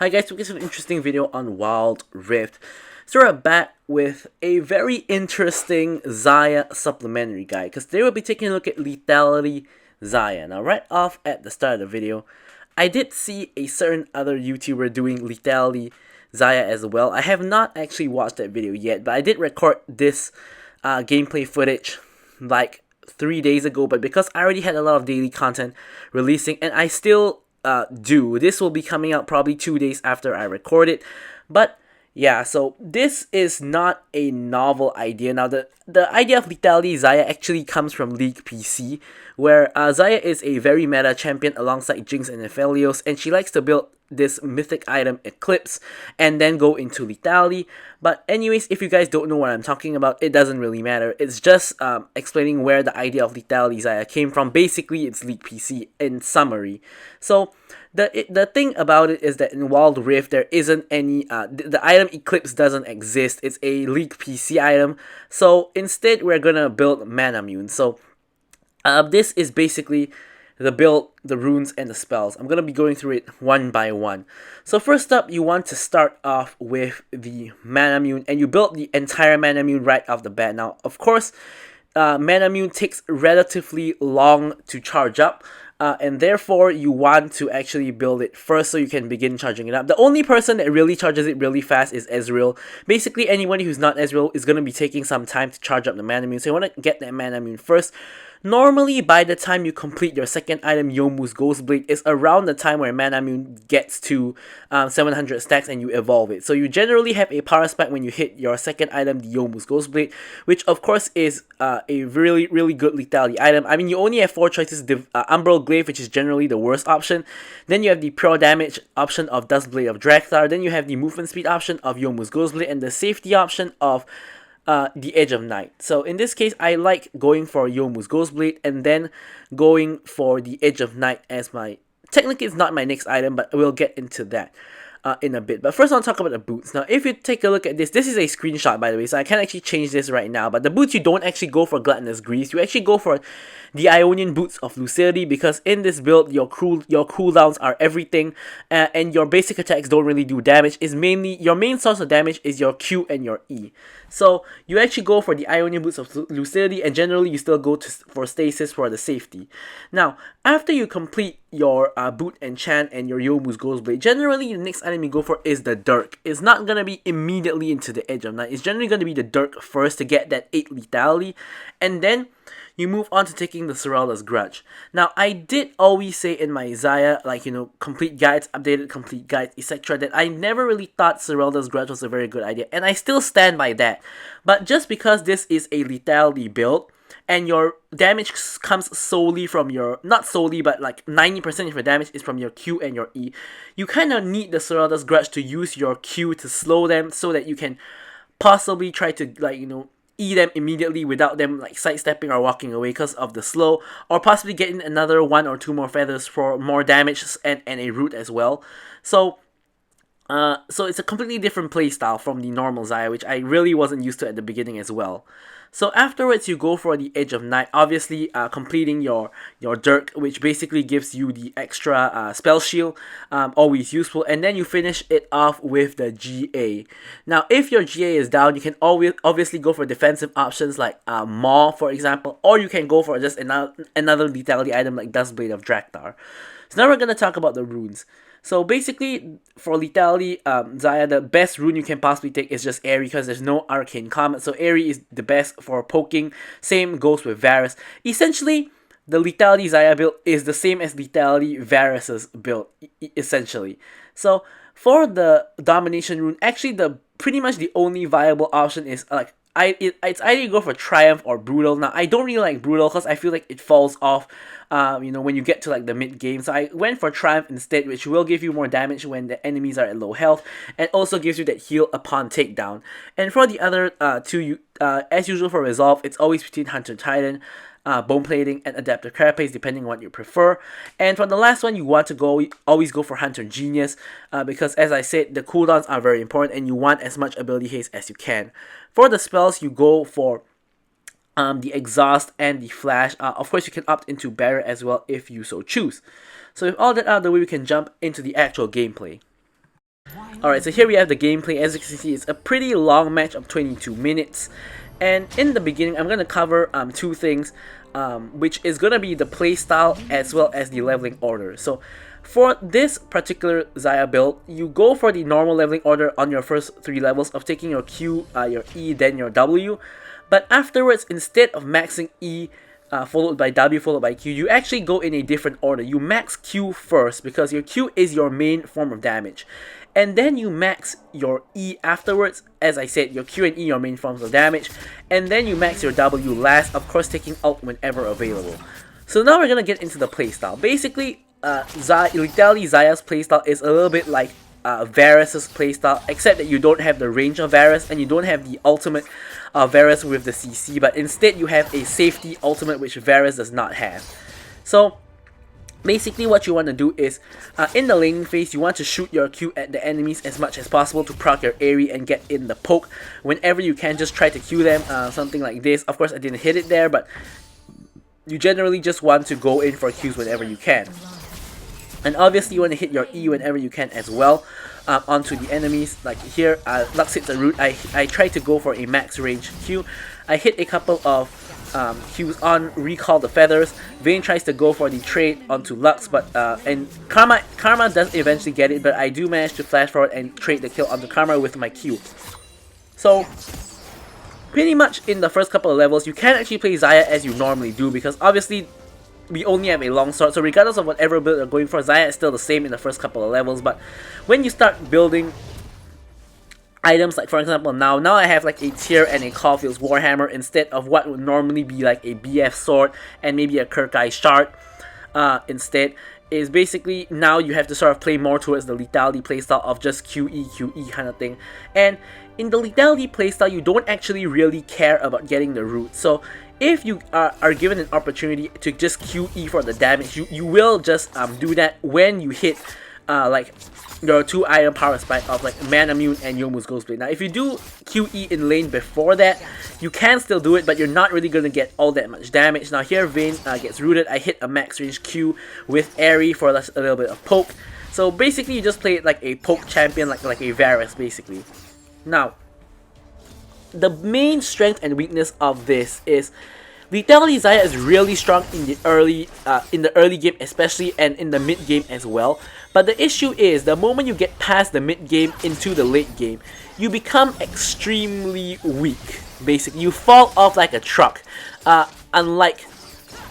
Hi guys, so this is an interesting video on Wild Rift. So we're back with a very interesting Xayah supplementary guide, because today we'll be taking a look at Lethality Xayah. Now right off at the start of the video, I did see a certain other YouTuber doing Lethality Xayah as well. I have not actually watched that video yet, but I did record this gameplay footage like 3 days ago, but because I already had a lot of daily content releasing, and I still do. This will be coming out probably 2 days after I record it. But yeah, so this is not a novel idea. Now the idea of Lethality Xayah actually comes from League PC, where Xayah is a very meta champion alongside Jinx and Aphelios, and she likes to build this mythic item Eclipse and then go into lethality. But anyways, if you guys don't know what I'm talking about, it doesn't really matter. It's just explaining where the idea of Lethality Xayah came from. Basically, it's League PC in summary. So the thing about it is that in Wild Rift there isn't any the item Eclipse doesn't exist. It's a League PC item. So instead we're gonna build Manamune. So this is basically the build, the runes, and the spells. I'm going to be going through it one by one. So first up, you want to start off with the Manamune, and you build the entire Manamune right off the bat. Now, of course, Manamune takes relatively long to charge up, and therefore you want to actually build it first so you can begin charging it up. The only person that really charges it really fast is Ezreal. Basically, anybody who's not Ezreal is going to be taking some time to charge up the Manamune, so you want to get that Manamune first. Normally, by the time you complete your second item, Youmuu's Ghostblade, is around the time where Manamune gets to 700 stacks and you evolve it. So you generally have a power spike when you hit your second item, the Youmuu's Ghostblade, which of course is a really good lethality item. I mean, you only have 4 choices: Umbral Glaive, which is generally the worst option. Then you have the pure damage option of Duskblade of Drakthar. Then you have the movement speed option of Youmuu's Ghostblade, and the safety option of the Edge of Night. So in this case, I like going for Youmuu's Ghostblade and then going for the Edge of Night as my... Technically, it's not my next item, but we'll get into that in a bit. But first, I'll talk about the boots. Now, if you take a look at this, this is a screenshot, by the way, so I can't actually change this right now. But the boots, you don't actually go for Gluttonous Grease. You actually go for the Ionian Boots of Lucidity, because in this build, your cooldowns are everything, and your basic attacks don't really do damage. Is mainly your main source of damage is your Q and your E. So you actually go for the Ionian Boots of Lucidity, and generally you still go for Stasis for the safety. Now, after you complete your boot enchant and your Youmuu's Ghostblade, generally the next item you go for is the Dirk. It's not going to be immediately into the Edge of Night. It's generally going to be the Dirk first to get that 8 lethality, and then you move on to taking the Seralda's Grudge. Now, I did always say in my Xayah, like, you know, complete guides, updated complete guides, etc., that I never really thought Seralda's Grudge was a very good idea, and I still stand by that. But just because this is a lethality build, and your damage comes solely from your, not solely, but like 90% of your damage is from your Q and your E, you kind of need the Seralda's Grudge to use your Q to slow them so that you can possibly try to, like, you know, E them immediately without them like sidestepping or walking away because of the slow, or possibly getting another 1 or 2 more feathers for more damage and a root as well. So it's a completely different playstyle from the normal Xayah, which I really wasn't used to at the beginning as well. So afterwards, you go for the Edge of Night, obviously completing your Dirk, which basically gives you the extra spell shield, always useful, and then you finish it off with the GA. Now, if your GA is down, you can always obviously go for defensive options like Maw, for example, or you can go for just another lethality item like Duskblade of Drakthar. So now we're going to talk about the runes. So basically, for lethality, Xayah, the best rune you can possibly take is just Airy, because there's no Arcane Comet. So Airy is the best for poking. Same goes with Varus. Essentially, the lethality Xayah build is the same as lethality Varus's build, essentially. So for the domination rune, actually pretty much the only viable option is like it's either you go for Triumph or Brutal. Now, I don't really like Brutal because I feel like it falls off, you know, when you get to like the mid game. So I went for Triumph instead, which will give you more damage when the enemies are at low health, and also gives you that heal upon takedown. And for the other two, as usual for Resolve, it's always between Hunter Titan, Bone Plating, and Adaptive Carapace, depending on what you prefer. And for the last one, you want to always go for Hunter Genius, because as I said, the cooldowns are very important, and you want as much ability haste as you can. For the spells, you go for the Exhaust and the Flash. Of course, you can opt into Barrier as well if you so choose. So with all that out of the way, we can jump into the actual gameplay. Alright, so here we have the gameplay. As you can see, it's a pretty long match of 22 minutes. And in the beginning, I'm going to cover two things, which is going to be the playstyle as well as the leveling order. So for this particular Xayah build, you go for the normal leveling order on your first 3 levels of taking your Q, your E, then your W. But afterwards, instead of maxing E, followed by W, followed by Q, you actually go in a different order. You max Q first because your Q is your main form of damage. And then you max your E afterwards. As I said, your Q and E your main forms of damage. And then you max your W last, of course taking ult whenever available. So now we're going to get into the playstyle. Basically, Lethality Xayah's playstyle is a little bit like Varus' playstyle, except that you don't have the range of Varus and you don't have the ultimate Varus with the CC, but instead you have a safety ultimate which Varus does not have. So basically what you want to do is, in the laning phase, you want to shoot your Q at the enemies as much as possible to proc your AoE and get in the poke. Whenever you can, just try to Q them, something like this. Of course I didn't hit it there, but you generally just want to go in for Qs whenever you can. And obviously you want to hit your E whenever you can as well, onto the enemies. Like here, Lux hits a root. I try to go for a max range Q. I hit a couple of Qs on Recall the Feathers. Vayne tries to go for the trade onto Lux, but and Karma does eventually get it, but I do manage to flash forward and trade the kill onto Karma with my Q. So pretty much in the first couple of levels, you can actually play Xayah as you normally do, because obviously we only have a long sword, so regardless of whatever build you're going for, Xayah is still the same in the first couple of levels. But when you start building items, like for example now I have like a Tyr and a Caulfield's Warhammer instead of what would normally be like a BF sword and maybe a Kirkai shard, instead, is basically now you have to sort of play more towards the lethality playstyle of just QE kind of thing. And in the lethality playstyle, you don't actually really care about getting the root. So if you are given an opportunity to just QE for the damage, you will just do that when you hit like your 2 item power spike of like Manamune and Youmuu's Ghostblade. Now if you do QE in lane before that, you can still do it, but you're not really going to get all that much damage. Now here Vayne gets rooted. I hit a max range Q with Airy for a little bit of poke. So basically you just play it like a poke champion, like a Varus basically. Now the main strength and weakness of this is Lethality Xayah is really strong in the early game especially, and in the mid game as well. But the issue is, the moment you get past the mid game into the late game, you become extremely weak. Basically, you fall off like a truck. Unlike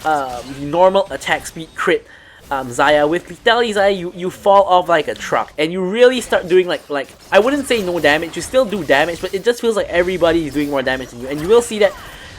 the normal attack speed crit Xayah, with Lethality Xayah you fall off like a truck, and you really start doing like I wouldn't say no damage, you still do damage, but it just feels like everybody is doing more damage than you, and you will see that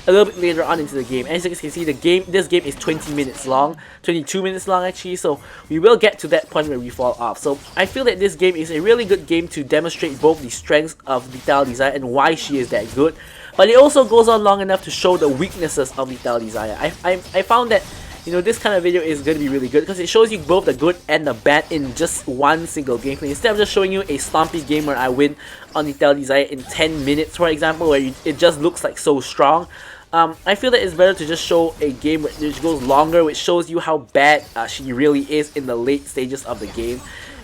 a little bit later on into the game. As you can see, this game is 20 minutes long, 22 minutes long actually, so we will get to that point where we fall off. So I feel that this game is a really good game to demonstrate both the strengths of Lethality Xayah and why she is that good, but it also goes on long enough to show the weaknesses of Lethality Xayah. I found that, you know, this kind of video is going to be really good because it shows you both the good and the bad in just one single gameplay, instead of just showing you a stompy game where I win on Lethality Xayah in 10 minutes, for example, where it just looks like so strong. I feel that it's better to just show a game which goes longer, which shows you how bad she really is in the late stages of the game,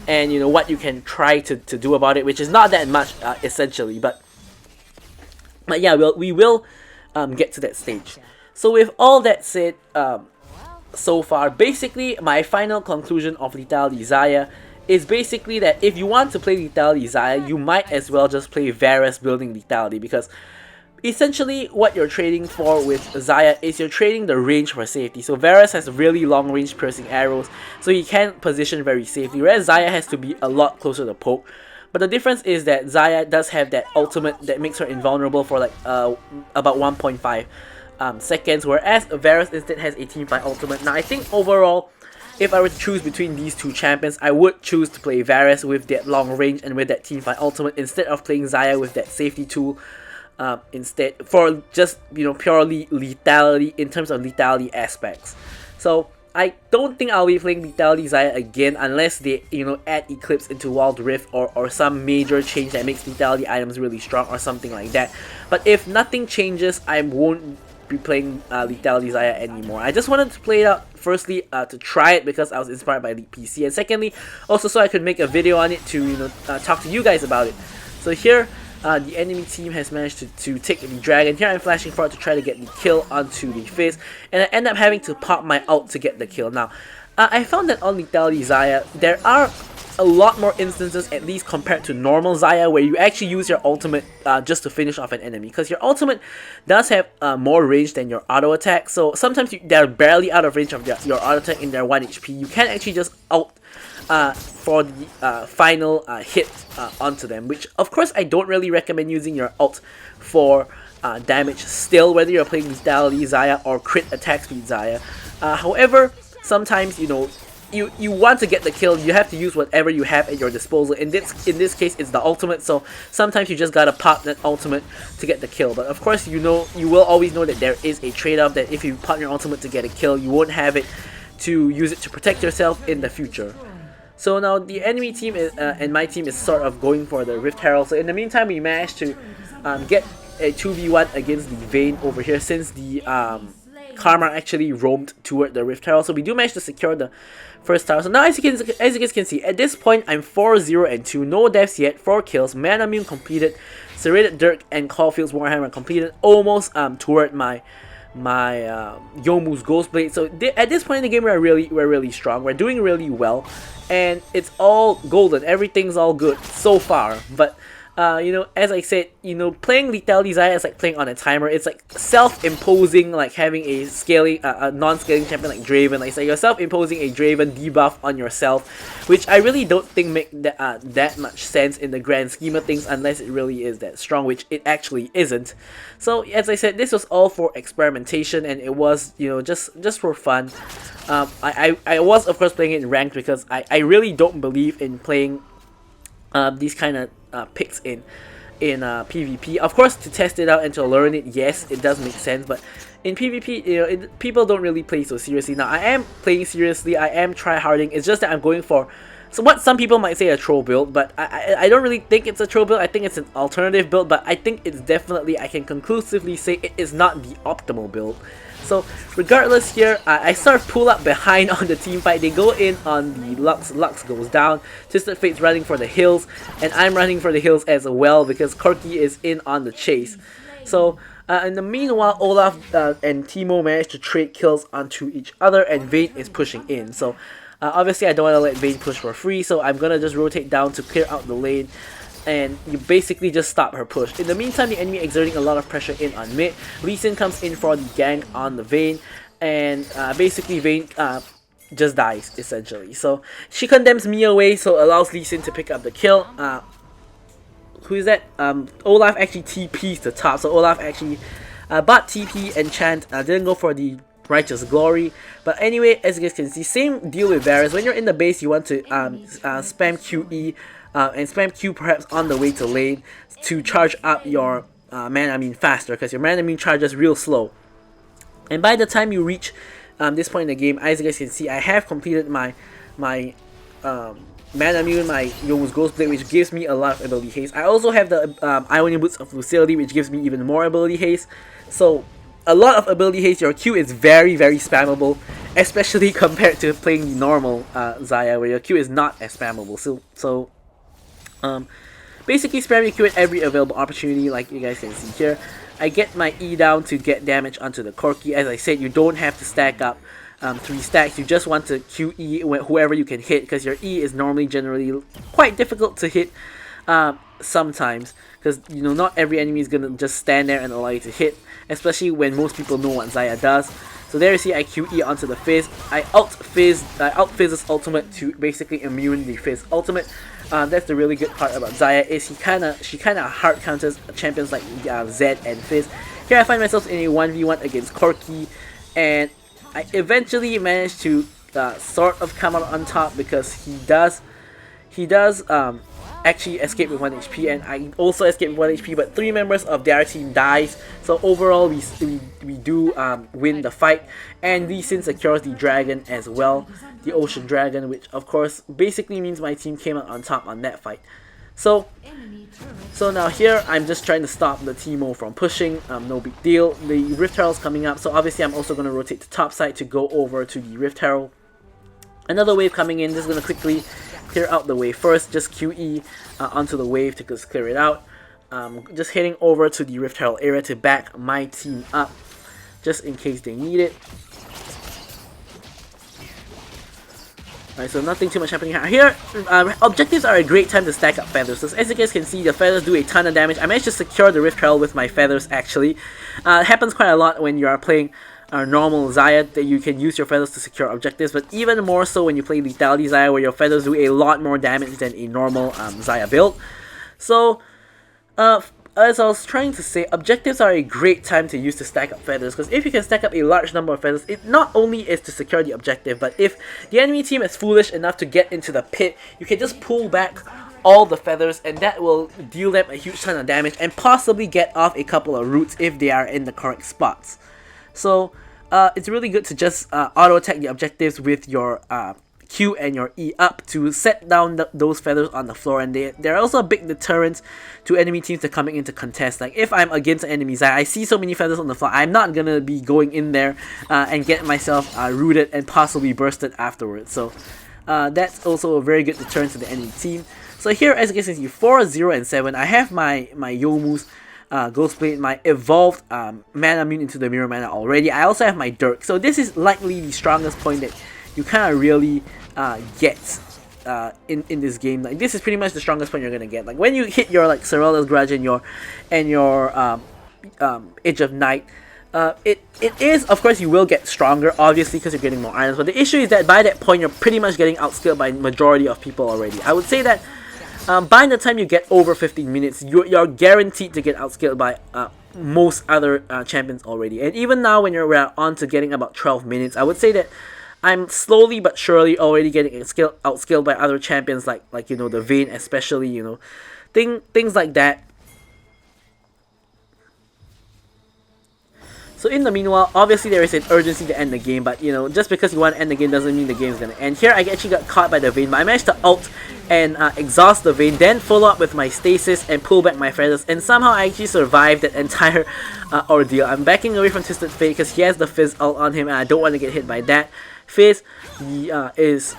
and you know what you can try to do about it, which is not that much essentially. But yeah, we will get to that stage. So with all that said, so far, basically my final conclusion of Lethality Xayah is basically that if you want to play Lethality Xayah, you might as well just play Varus building Lethality, because essentially what you're trading for with Xayah is you're trading the range for safety. So Varus has really long range piercing arrows, so he can position very safely, whereas Xayah has to be a lot closer to poke. But the difference is that Xayah does have that ultimate that makes her invulnerable for like about 1.5 seconds, whereas Varus instead has a teamfight ultimate. Now I think overall, if I were to choose between these two champions, I would choose to play Varus with that long range and with that teamfight ultimate instead of playing Xayah with that safety tool. Instead, for just, you know, purely lethality in terms of lethality aspects. So I don't think I'll be playing Lethality Xayah again unless they, you know, add Eclipse into Wild Rift or some major change that makes lethality items really strong or something like that. But if nothing changes, I won't be playing Lethality Xayah anymore. I just wanted to play it out, firstly, to try it because I was inspired by Elite PC, and secondly, also so I could make a video on it to, you know, talk to you guys about it. So here, the enemy team has managed to take the dragon. Here I'm flashing forward to try to get the kill onto the Fizz, and I end up having to pop my ult to get the kill. Now, I found that on Lethality Xayah, there are a lot more instances, at least compared to normal Xayah, where you actually use your ultimate just to finish off an enemy, because your ultimate does have more range than your auto attack. So sometimes they're barely out of range of your auto attack in their 1 HP. You can actually just ult for the final hit onto them, which of course I don't really recommend using your ult for damage still, whether you're playing Lethality Xayah or crit attack speed Xayah. However, sometimes, you know, you want to get the kill, you have to use whatever you have at your disposal. In this case, it's the ultimate, so sometimes you just gotta pop that ultimate to get the kill. But of course, you will always know that there is a trade-off, that if you pop your ultimate to get a kill, you won't have it to use it to protect yourself in the future. So now the enemy team is, and my team is sort of going for the Rift Herald. So in the meantime, we managed to get a 2v1 against the Vayne over here, since the Karma actually roamed toward the Rift Herald. So we do manage to secure the first tower. So now, as you guys can see, at this point I'm 4-0-2, no deaths yet, 4 kills, Mana Immune completed, Serrated Dirk and Caulfield's Warhammer completed, almost toward my Youmuu's Ghostblade. So at this point in the game, we're really strong, we're doing really well, and it's all golden, everything's all good so far. But you know, as I said, you know, playing Lethality Xayah is like playing on a timer. It's like self-imposing, like having a scaling, a non-scaling champion like Draven. Like, so you're self-imposing a Draven debuff on yourself, which I really don't think make that much sense in the grand scheme of things, unless it really is that strong, which it actually isn't. So as I said, this was all for experimentation, and it was, you know, just for fun. I was of course playing it in ranked, because I really don't believe in playing these kind of picks in PvP. Of course, to test it out and to learn it, yes, it does make sense, but in PvP, you know, people don't really play so seriously. Now, I am playing seriously, I am tryharding, it's just that I'm going for what some people might say a troll build, but I don't really think it's a troll build. I think it's an alternative build, but I think it's definitely, I can conclusively say it is not the optimal build. So regardless, here I sort of pull up behind on the team fight. They go in on the Lux goes down, Twisted Fate's running for the hills, and I'm running for the hills as well, because Corki is in on the chase. So in the meanwhile, Olaf and Teemo manage to trade kills onto each other, and Vayne is pushing in. So obviously I don't want to let Vayne push for free, so I'm gonna just rotate down to clear out the lane, and you basically just stop her push. In the meantime, the enemy exerting a lot of pressure in on mid. Lee Sin comes in for the gank on the Vayne, and basically Vayne just dies, essentially. So she condemns me away, so allows Lee Sin to pick up the kill. Who is that? Olaf actually TP's the top, so Olaf actually bought TP and Chant, didn't go for the Righteous Glory. But anyway, as you guys can see, same deal with Varus. When you're in the base, you want to spam QE and spam Q perhaps on the way to lane to charge up your Mana Immune faster, because your Mana Immune charges real slow. And by the time you reach this point in the game, as you guys can see, I have completed my Mana Immune, my Youmuu's Ghostblade, which gives me a lot of ability haste. I also have the Ionian Boots of Lucidity, which gives me even more ability haste. So a lot of ability haste. Your Q is very spammable, especially compared to playing the normal Xayah, where your Q is not as spammable. So basically spam your Q at every available opportunity, like you guys can see here. I get my E down to get damage onto the Corki. As I said, you don't have to stack up 3 stacks, you just want to QE whoever you can hit, because your E is generally quite difficult to hit sometimes, because, you know, not every enemy is gonna just stand there and allow you to hit, especially when most people know what Xayah does. So there you see I QE onto the Fizz. I out Fizz's ultimate to basically immune the Fizz ultimate. That's the really good part about Xayah, is she kinda hard counters champions like Zed and Fizz. Here I find myself in a 1v1 against Corki, and I eventually managed to sort of come out on top, because he does actually escape with 1 HP, and I also escape with 1 HP, but 3 members of their team dies. So overall, we do win the fight, and Lee Sin secures the dragon as well, the Ocean Dragon, which of course basically means my team came out on top on that fight. So now here, I'm just trying to stop the Teemo from pushing, no big deal. The Rift Herald's coming up, so obviously I'm also going to rotate to top side to go over to the Rift Herald. Another wave coming in, just going to quickly clear out the wave first, just QE onto the wave to just clear it out. Just heading over to the Rift Herald area to back my team up, just in case they need it. Alright, so nothing too much happening here. Objectives are a great time to stack up feathers. So as you guys can see, the feathers do a ton of damage. I managed to secure the Rift Herald with my feathers actually. It happens quite a lot when you are playing normal Xayah, that you can use your feathers to secure objectives, but even more so when you play Lethality Xayah, where your feathers do a lot more damage than a normal Xayah build. So, as I was trying to say, objectives are a great time to use to stack up feathers, because if you can stack up a large number of feathers, it not only is to secure the objective, but if the enemy team is foolish enough to get into the pit, you can just pull back all the feathers, and that will deal them a huge ton of damage, and possibly get off a couple of roots if they are in the correct spots. So, it's really good to just auto-attack the objectives with your Q and your E up to set down those feathers on the floor, and they're also a big deterrent to enemy teams that coming into contest. Like if I'm against enemies, I see so many feathers on the floor, I'm not gonna be going in there and get myself rooted and possibly bursted afterwards. So that's also a very good deterrent to the enemy team. So here, as you can see, 4, 0, and 7, I have my Youmuu's Ghostblade, my evolved mana immune into the mirror mana already. I also have my Dirk, so this is likely the strongest point that you kind of really get in this game. Like this is pretty much the strongest point you're gonna get. Like when you hit your like Sorela's Grudge and your Edge of Night, it is, of course, you will get stronger, obviously, because you're getting more items. But the issue is that by that point, you're pretty much getting outskilled by majority of people already. I would say that by the time you get over 15 minutes, you're guaranteed to get outskilled by most other champions already. And even now, when you're on to getting about 12 minutes, I would say that I'm slowly but surely already getting outskilled by other champions, like you know, the Vayne especially, you know, things like that. So in the meanwhile, obviously there is an urgency to end the game, but you know, just because you want to end the game doesn't mean the game is gonna end. Here I actually got caught by the Vayne, but I managed to ult and exhaust the Vayne, then follow up with my stasis and pull back my feathers, and somehow I actually survived that entire ordeal. I'm backing away from Twisted Fate because he has the Fizz ult on him and I don't want to get hit by that. Fizz, he is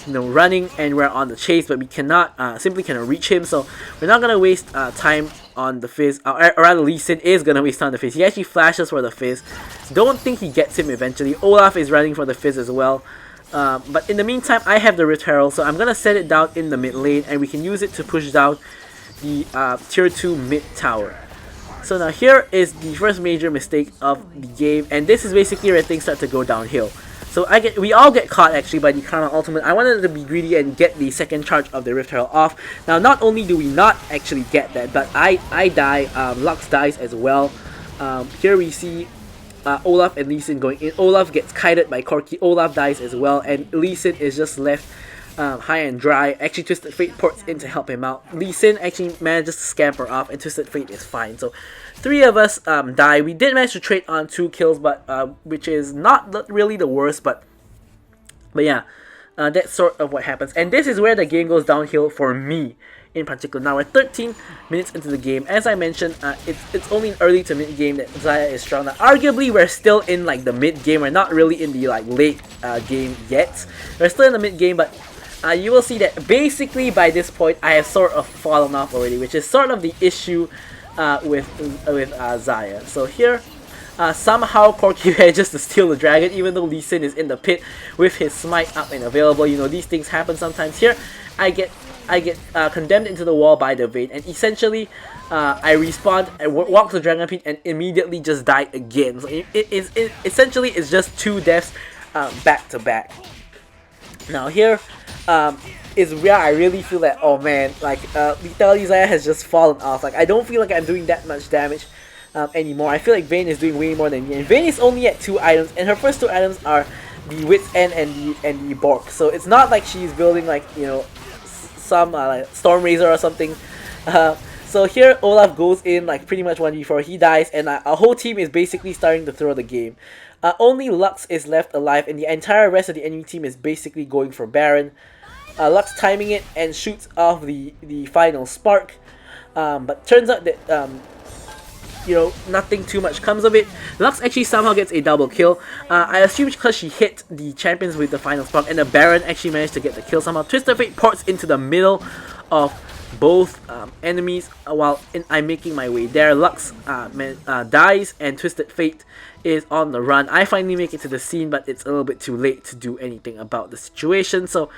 you know, running and we're on the chase, but we cannot simply cannot reach him, so we're not gonna waste time on the Fizz, or rather Lee Sin is gonna waste time on the Fizz. He actually flashes for the Fizz. Don't think he gets him eventually. Olaf is running for the Fizz as well. But in the meantime, I have the Rift Herald, so I'm gonna set it down in the mid lane, and we can use it to push down the tier 2 mid tower. So now here is the first major mistake of the game, and this is basically where things start to go downhill. So we all get caught actually by the Karma Ultimate. I wanted to be greedy and get the second charge of the Rift Herald off. Now not only do we not actually get that, but I die, Lux dies as well. Here we see Olaf and Lee Sin going in. Olaf gets kited by Corki, Olaf dies as well, and Lee Sin is just left high and dry. Actually Twisted Fate ports in to help him out. Lee Sin actually manages to scamper off, and Twisted Fate is fine. So 3 of us die. We did manage to trade on 2 kills, but which is not really the worst, but yeah, that's sort of what happens. And this is where the game goes downhill for me in particular. Now we're 13 minutes into the game. As I mentioned, it's only in early to mid game that Xayah is strong. Now arguably we're still in like the mid game. We're not really in the like late game yet. We're still in the mid game, but you will see that basically by this point I have sort of fallen off already, which is sort of the issue with Xayah. So here, somehow Corki manages to steal the dragon, even though Lee Sin is in the pit with his smite up and available. You know, these things happen sometimes. Here, I get condemned into the wall by the Vayne, and essentially, I respawn and walk to the dragon pit and immediately just die again. So essentially it's just 2 deaths back to back. Now here is where I really feel that, oh man, like Lethality Xayah has just fallen off. Like I don't feel like I'm doing that much damage anymore. I feel like Vayne is doing way more than me, and Vayne is only at 2 items, and her first 2 items are the Wit's End and the Bork. So it's not like she's building like, you know, some like Storm Razor or something. So here Olaf goes in like pretty much 1v4, he dies, and our whole team is basically starting to throw the game. Only Lux is left alive, and the entire rest of the enemy team is basically going for Baron. Lux timing it and shoots off the final spark. But turns out that nothing too much comes of it. Lux actually somehow gets a double kill. I assume because she hit the champions with the final spark, and the Baron actually managed to get the kill somehow. Twisted Fate ports into the middle of both enemies while I'm making my way there. Lux dies, and Twisted Fate is on the run. I finally make it to the scene, but it's a little bit too late to do anything about the situation. So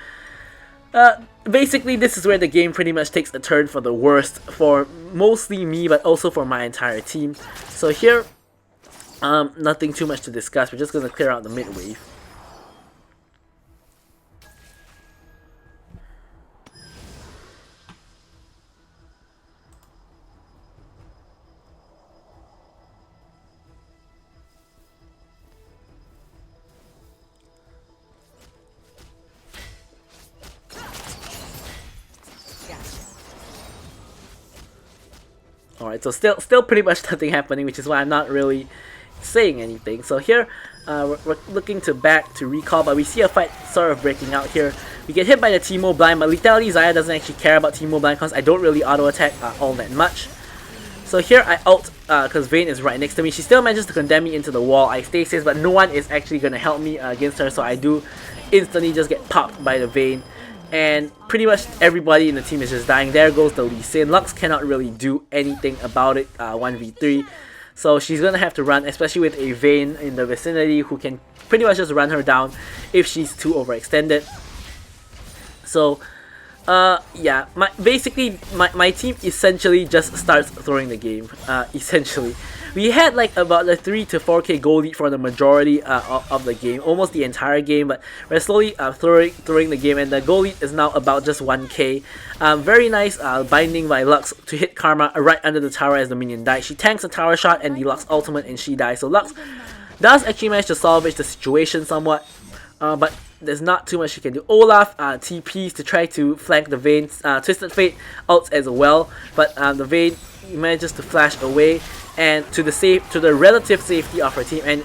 basically, this is where the game pretty much takes a turn for the worst for mostly me, but also for my entire team. So here, nothing too much to discuss. We're just gonna clear out the mid wave. Alright, so still pretty much nothing happening, which is why I'm not really saying anything. So here, we're looking to back to recall, but we see a fight sort of breaking out here. We get hit by the Teemo Blind, but Lethality Xayah doesn't actually care about Teemo Blind because I don't really auto-attack all that much. So here I ult because Vayne is right next to me. She still manages to condemn me into the wall. I stasis, but no one is actually going to help me against her, so I do instantly just get popped by the Vayne. And pretty much everybody in the team is just dying. There goes the Lee Sin. Lux cannot really do anything about it 1v3. So she's gonna have to run, especially with a Vayne in the vicinity who can pretty much just run her down if she's too overextended. So yeah, basically my team essentially just starts throwing the game. Essentially, we had like about a 3 to 4k goal lead for the majority of the game, almost the entire game. But we're slowly throwing the game, and the goal lead is now about just 1k. Very nice binding by Lux to hit Karma right under the tower as the minion dies. She tanks a tower shot and the Lux ultimate, and she dies. So Lux does actually manage to salvage the situation somewhat, but there's not too much she can do. Olaf TPs to try to flank the Vayne. Twisted Fate ults as well, but the Vayne manages to flash away, and to the relative safety of her team, and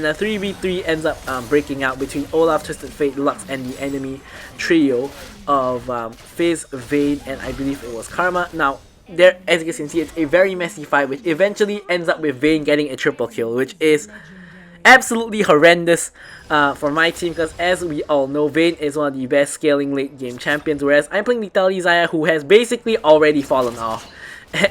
a 3v3 ends up breaking out between Olaf, Twisted Fate, Lux, and the enemy trio of Fizz, Vayne, and I believe it was Karma. Now there, as you can see, it's a very messy fight, which eventually ends up with Vayne getting a triple kill, which is absolutely horrendous for my team, because as we all know, Vayne is one of the best scaling late game champions, whereas I'm playing Lethality Xayah, who has basically already fallen off.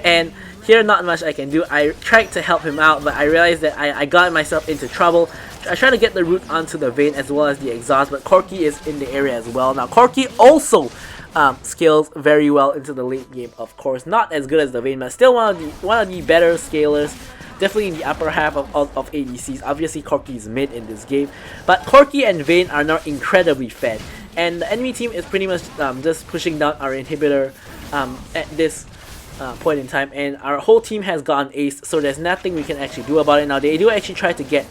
And here, not much I can do. I tried to help him out, but I realized that I got myself into trouble. I tried to get the root onto the Vayne as well as the exhaust, but Corki is in the area as well. Now Corki also scales very well into the late game, of course. Not as good as the Vayne, but still one of the better scalers. Definitely in the upper half of ADCs. Obviously, Corki is mid in this game, but Corki and Vayne are now incredibly fed, and the enemy team is pretty much just pushing down our inhibitor at this point in time, and our whole team has gotten aced, so there's nothing we can actually do about it. Now they do actually try to get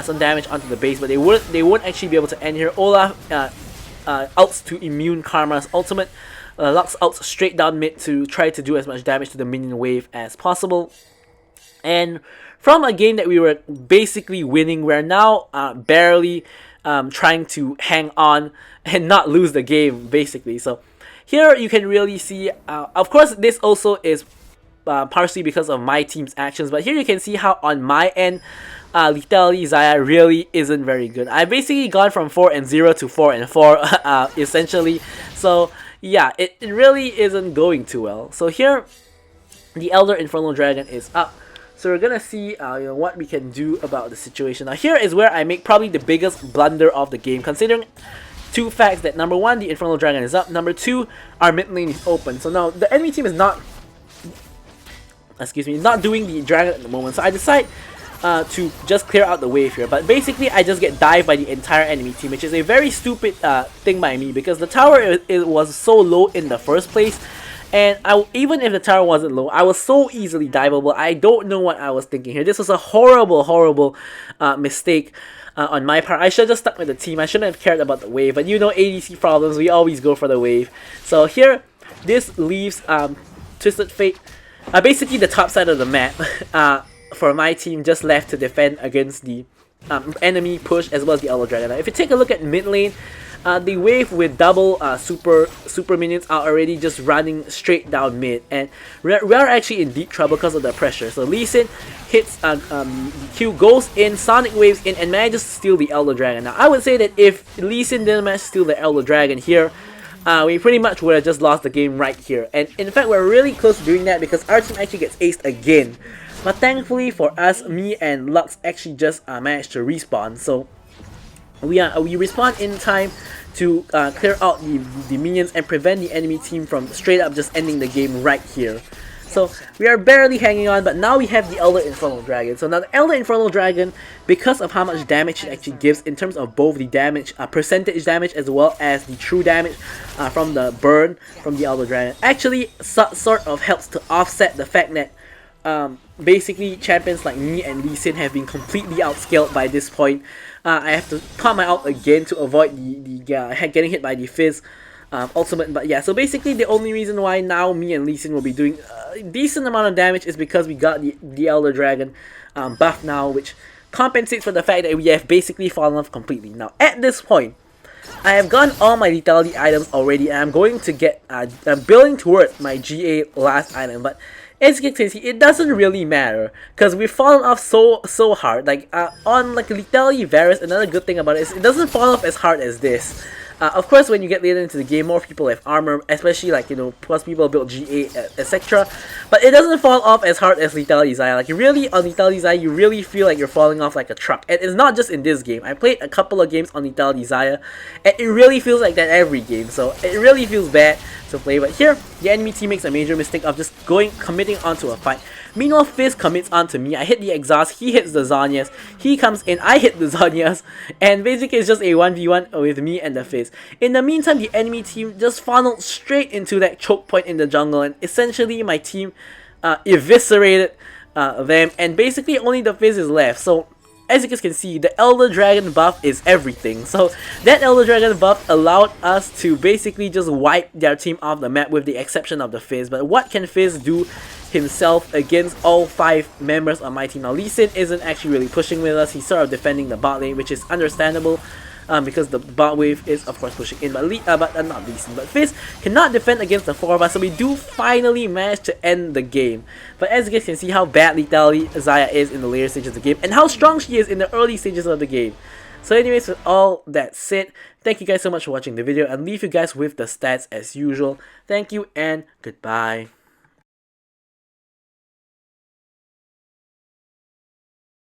some damage onto the base, but they won't actually be able to end here. Olaf ults to immune Karma's ultimate. Lux ults straight down mid to try to do as much damage to the minion wave as possible. And from a game that we were basically winning, we're now barely trying to hang on and not lose the game, basically. So here you can really see, of course this also is partially because of my team's actions, but here you can see how on my end, Lethality Xayah really isn't very good. I've basically gone from 4-0 to 4-4 essentially. So yeah, it really isn't going too well. So here, the Elder Infernal Dragon is up. So we're gonna see what we can do about the situation. Now here is where I make probably the biggest blunder of the game, considering two facts: that number one, the Infernal Dragon is up, number two, our mid lane is open. So now the enemy team is not doing the dragon at the moment, so I decide to just clear out the wave here. But basically I just get dived by the entire enemy team, which is a very stupid thing by me, because the tower it was so low in the first place. And even if the tower wasn't low, I was so easily diveable. I don't know what I was thinking here. This was a horrible mistake on my part. I should have just stuck with the team. I shouldn't have cared about the wave. But you know, ADC problems, we always go for the wave. So here, this leaves Twisted Fate, basically the top side of the map, for my team, just left to defend against the enemy push as well as the Elder Dragon. Now, if you take a look at mid lane, the wave with double super minions are already just running straight down mid, and we are actually in deep trouble because of the pressure. So Lee Sin hits Q, goes in, Sonic waves in, and manages to steal the Elder Dragon. Now I would say that if Lee Sin didn't manage to steal the Elder Dragon here, we pretty much would have just lost the game right here. And in fact, we're really close to doing that because our team actually gets aced again. But thankfully for us, me and Lux actually just managed to respawn. So we respawn in time to clear out the minions and prevent the enemy team from straight up just ending the game right here. So we are barely hanging on, but now we have the Elder Infernal Dragon. So now the Elder Infernal Dragon, because of how much damage it actually gives in terms of both the damage, percentage damage, as well as the true damage from the burn from the Elder Dragon, actually sort of helps to offset the fact that basically champions like me and Lee Sin have been completely outscaled by this point. I have to pump my ult again to avoid the getting hit by the Fizz ultimate. But yeah, so basically the only reason why now me and Lee Sin will be doing a decent amount of damage is because we got the Elder Dragon buff now, which compensates for the fact that we have basically fallen off completely. Now at this point, I have gotten all my lethality items already, and I'm going to get I'm building towards my GA last item. But as you can see, it doesn't really matter because we've fallen off so hard. Like on like lethality Varus, another good thing about it is it doesn't fall off as hard as this. Of course, when you get later into the game, more people have armor, especially like, you know, plus people build GA, etc. But it doesn't fall off as hard as Lethality Xayah. Like, you really, on Lethality Xayah, you really feel like you're falling off like a truck. And it's not just in this game. I played a couple of games on Lethality Xayah, and it really feels like that every game. So it really feels bad to play. But here, the enemy team makes a major mistake of just committing onto a fight. Meanwhile, Fizz commits onto me. I hit the exhaust, he hits the Zhonya's, he comes in, I hit the Zhonya's, and basically it's just a 1v1 with me and the Fizz. In the meantime, the enemy team just funneled straight into that choke point in the jungle, and essentially my team eviscerated them, and basically only the Fizz is left. So as you guys can see, the Elder Dragon buff is everything. So that Elder Dragon buff allowed us to basically just wipe their team off the map with the exception of the Fizz. But what can Fizz do himself against all 5 members on my team? Now Lee Sin isn't actually really pushing with us. He's sort of defending the bot lane, which is understandable. Because the bot wave is of course pushing in, but not Lee Sin, but Fizz cannot defend against the 4 of us, so we do finally manage to end the game. But as you guys can see how bad Lethality Xayah is in the later stages of the game, and how strong she is in the early stages of the game. So anyways, with all that said, thank you guys so much for watching the video, and leave you guys with the stats as usual. Thank you and goodbye.